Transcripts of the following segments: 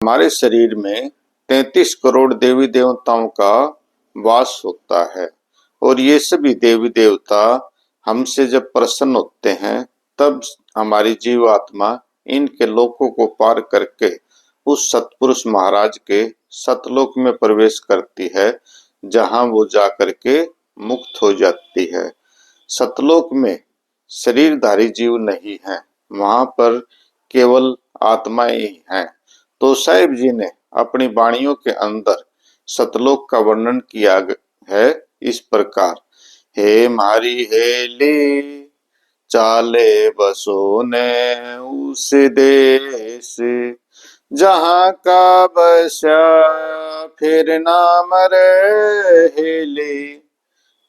हमारे शरीर में 33 करोड़ देवी देवताओं का वास होता है और ये सभी देवी देवता हमसे जब प्रसन्न होते हैं तब हमारी जीवात्मा इनके लोकों को पार करके उस सतपुरुष महाराज के सतलोक में प्रवेश करती है, जहां वो जाकर के मुक्त हो जाती है। सतलोक में शरीरधारी जीव नहीं है, वहां पर केवल आत्माएं ही हैं। तो साहिब जी ने अपनी वाणियों के अंदर सतलोक का वर्णन किया है इस प्रकार। हे मारी हेली चाले बसो ने उस देश, जहाँ का बसा फिर ना मरे हेली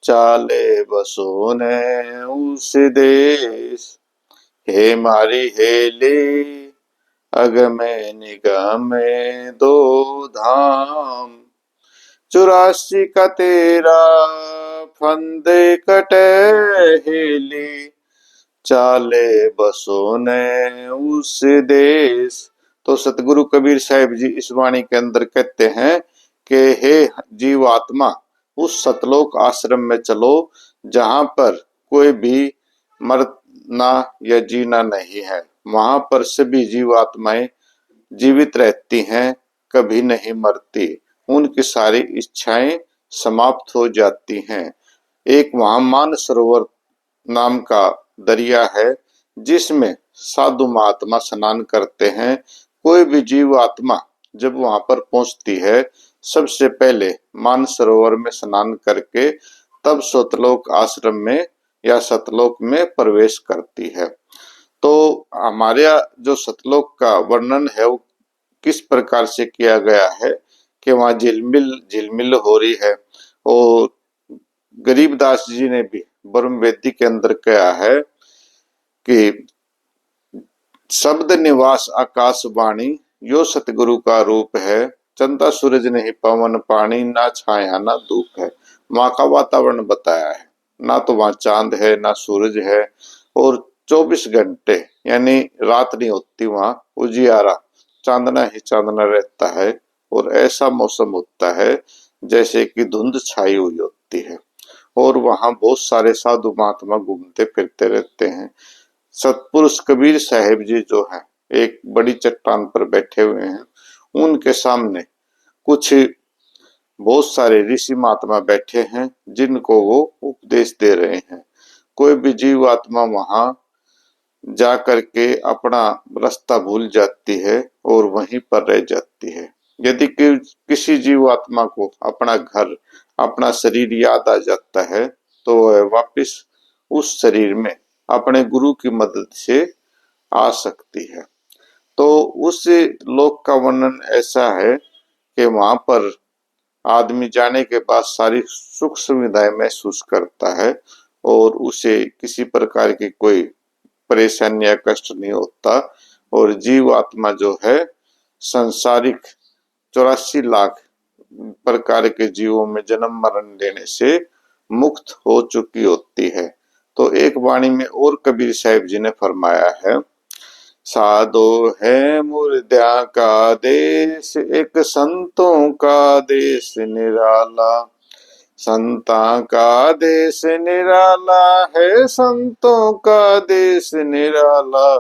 चाले बसो ने उस देश। हे मारी हेली अग में निगह में दो धाम, 84 का तेरा फंदे कटे हेली चाले बसो ने उस देश। तो सतगुरु कबीर साहिब जी इस वाणी के अंदर कहते हैं कि हे जीवात्मा, उस सतलोक आश्रम में चलो जहां पर कोई भी मरना या जीना नहीं है। वहां पर सभी जीवात्माएं जीवित रहती हैं, कभी नहीं मरती, उनकी सारी इच्छाएं समाप्त हो जाती हैं। एक वहां मानसरोवर नाम का दरिया है जिसमें साधु महात्मा स्नान करते हैं। कोई भी जीव आत्मा जब वहां पर पहुंचती है, सबसे पहले मानसरोवर में स्नान करके तब सतलोक आश्रम में या सतलोक में प्रवेश करती है। तो हमारे जो सतलोक का वर्णन है वो किस प्रकार से किया गया है कि वहां झिलमिल झिलमिल हो रही है। और गरीबदास जी ने भी ब्रह्म वेदी के अंदर कहा है कि शब्द निवास आकाश वाणी यो सतगुरु का रूप है, चंदा सूरज नहीं पवन पानी, ना छाया ना धूप है। वहां का वातावरण बताया है, ना तो वहां चांद है ना सूरज है, और 24 घंटे यानी रात नहीं होती, वहां उजियारा चांदना ही चांदना रहता है। और ऐसा मौसम होता है जैसे कि धुंध छाई हुई होती है, और वहां बहुत सारे साधु महात्मा घूमते फिरते रहते हैं। सतपुरुष कबीर साहिब जी जो है एक बड़ी चट्टान पर बैठे हुए हैं, उनके सामने कुछ बहुत सारे ऋषि महात्मा बैठे हैं जिनको वो उपदेश दे रहे हैं। कोई भी जीव आत्मा वहां जा करके अपना रास्ता भूल जाती है और वहीं पर रह जाती है। यदि किसी जीव आत्मा को अपना घर अपना शरीर याद आ जाता है तो वह वापस उस शरीर में अपने गुरु की मदद से आ सकती है। तो उस लोक का वर्णन ऐसा है कि वहां पर आदमी जाने के बाद सारी सुख सुविधाएं महसूस करता है और उसे किसी प्रकार की कोई परेशानी या कष्ट नहीं होता। और जीव आत्मा जो है संसारिक 84 लाख प्रकार के जीवों में जन्म मरण लेने से मुक्त हो चुकी होती है। तो एक वाणी में और कबीर साहिब जी ने फरमाया है, साधो है मुर्दा का देश एक संतों का देश निराला, संता का देश निराला है संतों का देश निराला,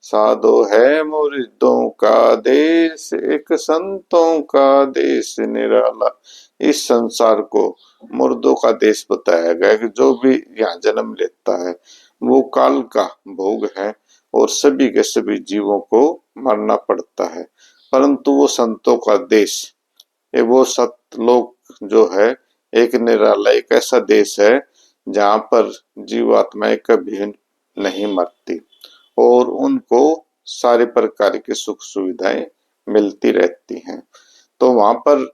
साधो है मुर्दों का देश एक संतों का देश निराला। इस संसार को मुर्दों का देश बताया गया कि जो भी यहाँ जन्म लेता है वो काल का भोग है और सभी के सभी जीवों को मरना पड़ता है। परंतु वो संतों का देश, ये वो सतलोक जो है एक निराला एक ऐसा देश है जहाँ पर जीवात्माएं कभी नहीं मरती और उनको सारे प्रकार की सुख सुविधाएं मिलती रहती हैं। तो वहां पर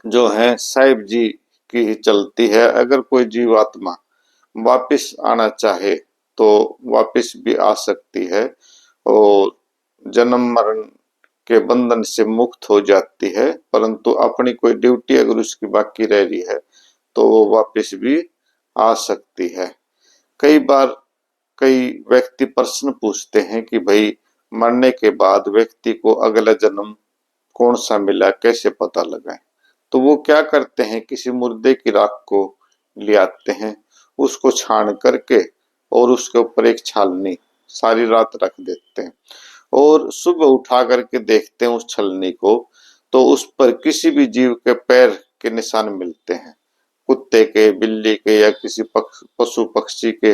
जो है साहिब जी की ही चलती है। अगर कोई जीवात्मा वापिस आना चाहे तो वापिस भी आ सकती है और जन्म मरण के बंधन से मुक्त हो जाती है। परंतु अपनी कोई ड्यूटी अगर उसकी बाकी रह रही है तो वो वापिस भी आ सकती है। कई बार कई व्यक्ति प्रश्न पूछते हैं कि भाई मरने के बाद व्यक्ति को अगला जन्म कौन सा मिला कैसे पता लगाएं? तो वो क्या करते हैं, किसी मुर्दे की राख को ले आते हैं, उसको छान करके और उसके ऊपर एक छालनी सारी रात रख देते हैं और सुबह उठा करके देखते हैं उस छलनी को, तो उस पर किसी भी जीव के पैर के निशान मिलते हैं, कुत्ते के, बिल्ली के या किसी पशु पक्षी के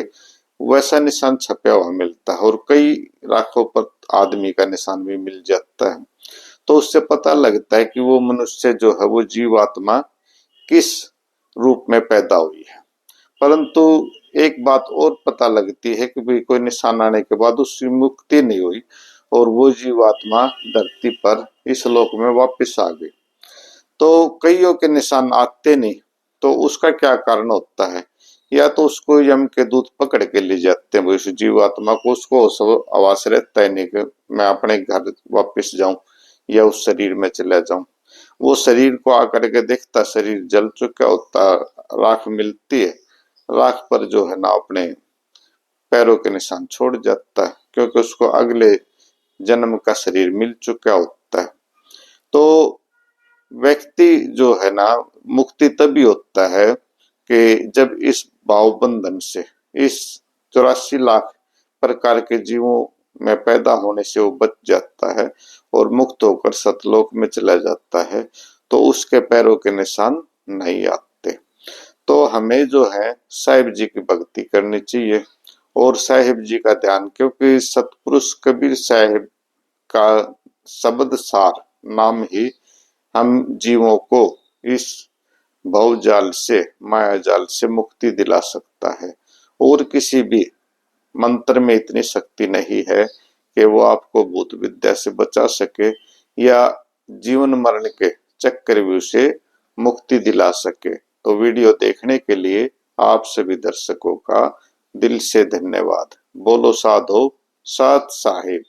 वैसा निशान छपा हुआ मिलता है और कई राखों पर आदमी का निशान भी मिल जाता है। तो उससे पता लगता है कि वो मनुष्य जो है वो जीवात्मा किस रूप में पैदा हुई है। परंतु एक बात और पता लगती है कि भाई कोई निशान आने के बाद उसकी मुक्ति नहीं हुई और वो जीवात्मा धरती पर इस लोक में वापस आ गई। तो कईयों के निशान आते नहीं, तो उसका क्या कारण होता है? या तो उसको यम के दूत पकड़ के ले जाते हैं, उस जीवात्मा को, उसको सब आवास रहता है नहीं कि मैं अपने घर वापस जाऊं या उस शरीर में चला जाऊं। वो शरीर को आकर के देखता, शरीर जल चुका होता, राख मिलती है, राख पर जो है ना अपने पैरों के निशान छोड़ जाता है, क्योंकि उसको अगले जन्म का शरीर मिल चुका होता है। तो व्यक्ति जो है ना मुक्ति तभी होता है कि जब इस भाव बंधन से, इस 84 लाख प्रकार के जीवों में पैदा होने से वो बच जाता है और मुक्त होकर सतलोक में चला जाता है, तो उसके पैरों के निशान नहीं आते। तो हमें जो है साहिब जी की भक्ति करनी चाहिए और साहिब जी का ध्यान, क्योंकि सतपुरुष कबीर साहिब का शब्द सार नाम ही हम जीवों को इस भवजाल से, माया जाल से मुक्ति दिला सकता है और किसी भी मंत्र में इतनी शक्ति नहीं है कि वो आपको भूत विद्या से बचा सके या जीवन मरण के चक्रव्यूह से मुक्ति दिला सके। तो वीडियो देखने के लिए आप सभी दर्शकों का दिल से धन्यवाद। बोलो साधो सात साहिब।